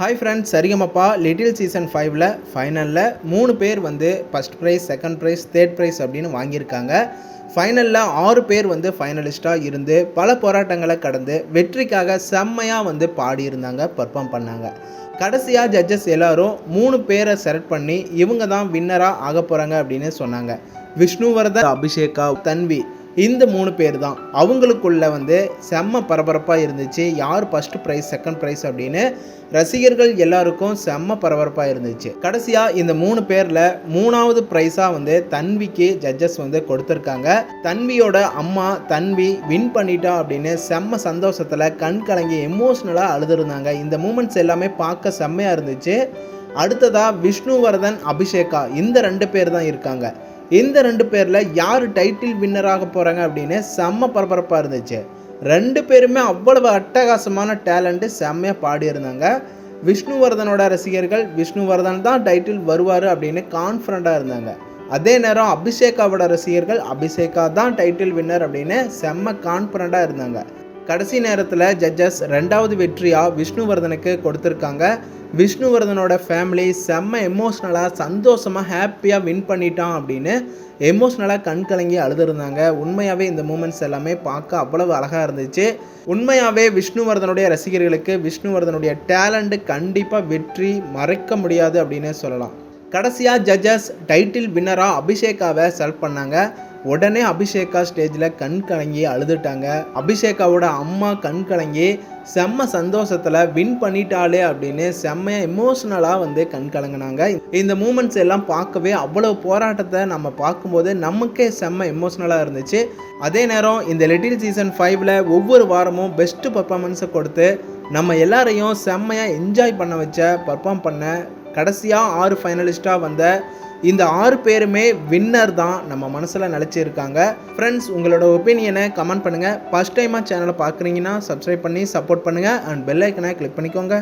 Hi friends, Sarigamapa little season 5ல் ஃபைனலில் 3 பேர் வந்து first prize, second prize, third prize அப்படின்னு வாங்கியிருக்காங்க. ஃபைனலில் 6 பேர் வந்து ஃபைனலிஸ்ட்டாக இருந்து பல போராட்டங்களை கடந்து வெற்றிக்காக செம்மையாக வந்து பாடியிருந்தாங்க, பர்ஃபார்ம் பண்ணாங்க. கடைசியாக ஜட்ஜஸ் எல்லோரும் 3 பேரை செலக்ட் பண்ணி இவங்க தான் வின்னராக ஆக போகிறாங்க அப்படின்னு சொன்னாங்க. விஷ்ணுவர்தன், அபிஷேகா, தன்வி இந்த 3 பேர் தான். அவங்களுக்குள்ள வந்து செம்ம பரபரப்பாக இருந்துச்சு. யார் ஃபஸ்ட் ப்ரைஸ், செகண்ட் ப்ரைஸ் அப்படின்னு ரசிகர்கள் எல்லாருக்கும் செம்ம பரபரப்பாக இருந்துச்சு. கடைசியாக இந்த 3 பேரில் 3வது ப்ரைஸாக வந்து தன்விக்கு ஜட்ஜஸ் வந்து கொடுத்துருக்காங்க. தன்வியோட அம்மா தன்வி வின் பண்ணிட்டா அப்படின்னு செம்ம சந்தோஷத்தில் கண் கலங்கி எமோஷ்னலாக அழுதுருந்தாங்க. இந்த மூமெண்ட்ஸ் எல்லாமே பார்க்க செம்மையாக இருந்துச்சு. அடுத்ததாக விஷ்ணுவர்தன், அபிஷேகா இந்த 2 பேர் தான் இருக்காங்க. இந்த 2 பேரில் யார் டைட்டில் வின்னராக போகிறாங்க அப்படின்னு செம்ம பரபரப்பாக இருந்துச்சு. 2 பேருமே அவ்வளவு அட்டகாசமான டேலண்ட்டு, செம்மையாக பாடியிருந்தாங்க. விஷ்ணுவர்தனோட ரசிகர்கள் விஷ்ணுவர்தன் தான் டைட்டில் வருவார் அப்படின்னு கான்ஃபிடண்ட்டாக இருந்தாங்க. அதே நேரம் அபிஷேகாவோட ரசிகர்கள் அபிஷேகா தான் டைட்டில் வின்னர் அப்படின்னு செம்ம கான்ஃபிடண்ட்டாக இருந்தாங்க. கடைசி நேரத்தில் ஜட்ஜஸ் 2வது வெற்றியாக விஷ்ணுவர்தனுக்கு கொடுத்துருக்காங்க. விஷ்ணுவர்தனோட ஃபேமிலி செம்ம எமோஷ்னலாக சந்தோஷமாக ஹாப்பியாக வின் பண்ணிட்டான் அப்படின்னு எமோஷ்னலாக கண் கலங்கி அழுதுருந்தாங்க. உண்மையாகவே இந்த மூமெண்ட்ஸ் எல்லாமே பார்க்க அவ்வளவு அழகாக இருந்துச்சு. உண்மையாகவே விஷ்ணுவர்தனுடைய ரசிகர்களுக்கு விஷ்ணுவர்தனுடைய டேலண்ட்டு கண்டிப்பாக வெற்றி மறைக்க முடியாது அப்படின்னு சொல்லலாம். கடைசியாக ஜட்ஜஸ் டைட்டில் வின்னராக அபிஷேகாவை செலக்ட் பண்ணாங்க. உடனே அபிஷேகா ஸ்டேஜில் கண் கலங்கி அழுதுட்டாங்க. அபிஷேகாவோட அம்மா கண் கலங்கி செம்ம சந்தோஷத்தில் வின் பண்ணிட்டாலே அப்படின்னு செம்மையாக எமோஷ்னலாக வந்து கண் கலங்கினாங்க. இந்த மூமெண்ட்ஸ் எல்லாம் பார்க்கவே அவ்வளோ போராட்டத்தை நம்ம பார்க்கும்போது நமக்கே செம்ம எமோஷ்னலாக இருந்துச்சு. அதே நேரம் இந்த லிட்டில் சீசன் 5ல் ஒவ்வொரு வாரமும் பெஸ்ட்டு பர்ஃபார்மன்ஸை கொடுத்து நம்ம எல்லாரையும் செம்மையாக என்ஜாய் பண்ண வச்ச, பர்ஃபார்ம் பண்ண கடைசியாக 6 ஃபைனலிஸ்ட்டாக வந்த இந்த 6 பேருமே வின்னர் தான் நம்ம மனசில் நினச்சிருக்காங்க. ஃப்ரெண்ட்ஸ், உங்களோட ஒப்பீனியனை கமெண்ட் பண்ணுங்கள். ஃபஸ்ட் டைமாக சேனலை பார்க்குறீங்கன்னா சப்ஸ்கிரைப் பண்ணி சப்போர்ட் பண்ணுங்கள் அண்ட் பெல் ஐக்கனை கிளிக் பண்ணிக்கோங்க.